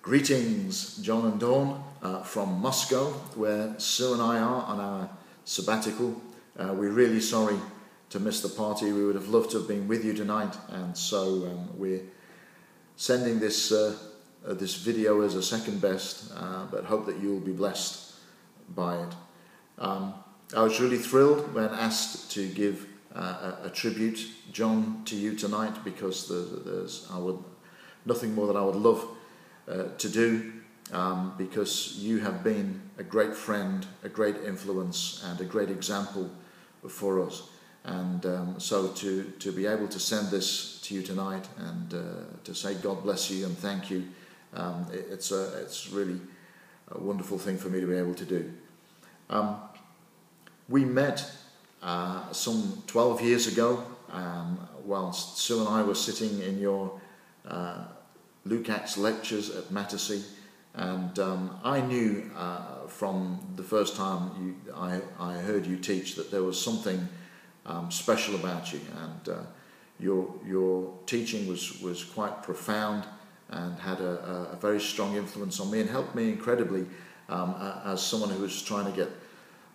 Greetings, John and Dawn, from Moscow, where Sue and I are on our sabbatical. We're really sorry to miss the party. We would have loved to have been with you tonight, and so we're sending this video as a second best, but hope that you'll be blessed by it. I was really thrilled when asked to give a tribute, John, to you tonight, because there's nothing more that I would love to do, because you have been a great friend, a great influence, and a great example for us. And so to be able to send this to you tonight and to say God bless you and thank you, it's really a wonderful thing for me to be able to do. We met some 12 years ago whilst Sue and I were sitting in your Lukács lectures at Mattersey, and I knew from the first time I heard you teach that there was something special about you, and your teaching was quite profound and had a very strong influence on me and helped me incredibly as someone who was trying to get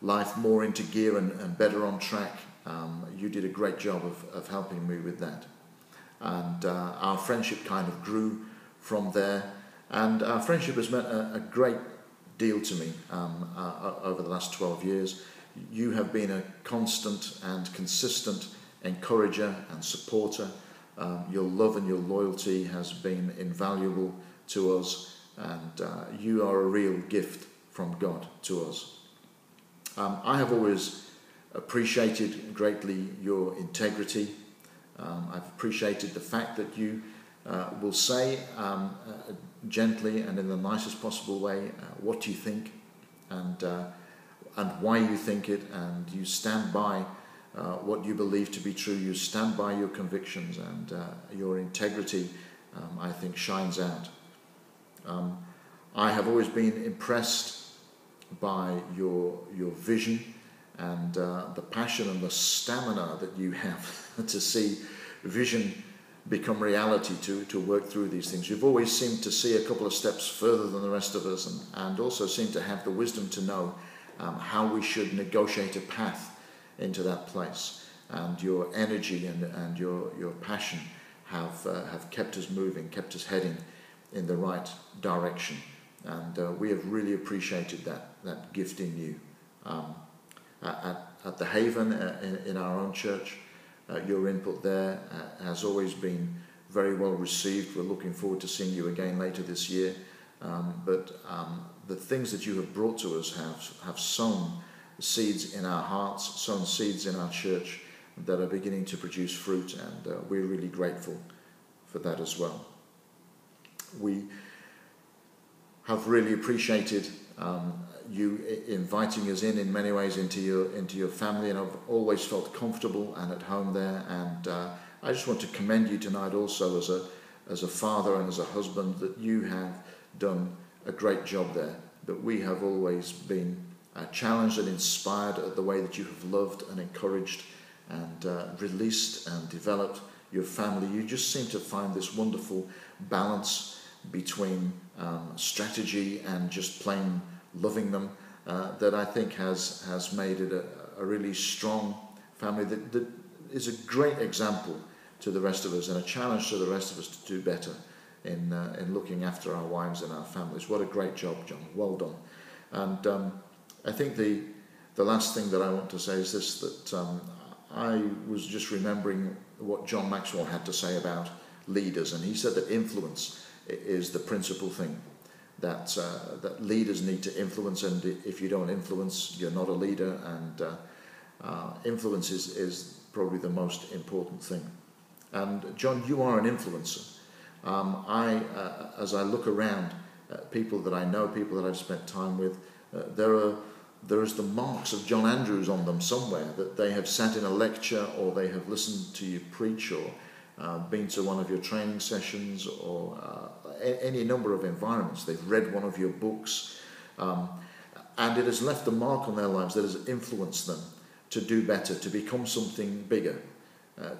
life more into gear and better on track. You did a great job of helping me with that, and our friendship kind of grew from there, and our friendship has meant a great deal to me over the last 12 years. You have been a constant and consistent encourager and supporter. Your love and your loyalty has been invaluable to us, and you are a real gift from God to us. I have always appreciated greatly your integrity. I've appreciated the fact that you will say gently and in the nicest possible way what you think and why you think it, and you stand by what you believe to be true. You stand by your convictions, and your integrity, I think, shines out. I have always been impressed by your vision and the passion and the stamina that you have to see vision become reality, to work through these things. You've always seemed to see a couple of steps further than the rest of us, and also seem to have the wisdom to know how we should negotiate a path into that place. And your energy and your passion have kept us moving, kept us heading in the right direction. And we have really appreciated that gift in you. At the Haven, in our own church, your input there has always been very well received. We're looking forward to seeing you again later this year. But the things that you have brought to us have sown seeds in our hearts, sown seeds in our church that are beginning to produce fruit, and we're really grateful for that as well. We have really appreciated you inviting us in many ways into your family, and I've always felt comfortable and at home there. And I just want to commend you tonight also as a father and as a husband, that you have done a great job there, that we have always been challenged and inspired at the way that you have loved and encouraged and released and developed your family. You just seem to find this wonderful balance between strategy and just plain loving them, that I think has made it a really strong family that is a great example to the rest of us, and a challenge to the rest of us to do better in looking after our wives and our families. What a great job, John. Well done. And I think the last thing that I want to say is this, that I was just remembering what John Maxwell had to say about leaders, and he said that influence is the principal thing, that leaders need to influence, and if you don't influence, you're not a leader, and influence is probably the most important thing. And John, you are an influencer. As I look around at people that I know, people that I've spent time with, there is the marks of John Andrews on them somewhere, that they have sat in a lecture, or they have listened to you preach, or been to one of your training sessions, or any number of environments. They've read one of your books, and it has left a mark on their lives that has influenced them to do better, to become something bigger,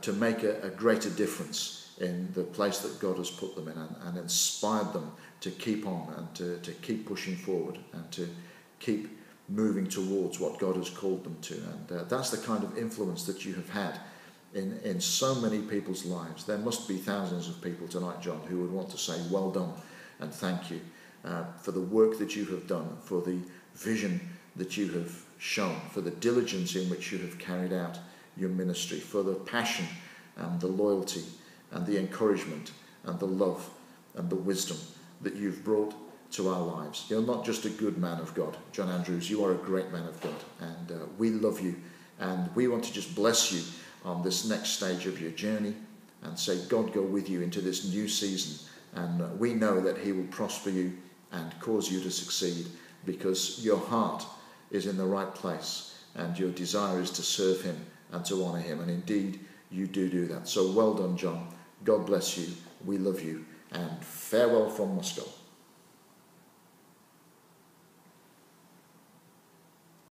to make a greater difference in the place that God has put them in, and inspired them to keep on and to keep pushing forward and to keep moving towards what God has called them to. And that's the kind of influence that you have had in so many people's lives. There must be thousands of people tonight, John, who would want to say well done and thank you for the work that you have done, for the vision that you have shown, for the diligence in which you have carried out your ministry, for the passion and the loyalty and the encouragement and the love and the wisdom that you've brought to our lives. You're not just a good man of God, John Andrews, you are a great man of God, and we love you, and we want to just bless you on this next stage of your journey and say God go with you into this new season, and we know that he will prosper you and cause you to succeed, because your heart is in the right place and your desire is to serve him and to honour him, and indeed you do that. So well done, John. God bless you. We love you, and farewell from Moscow.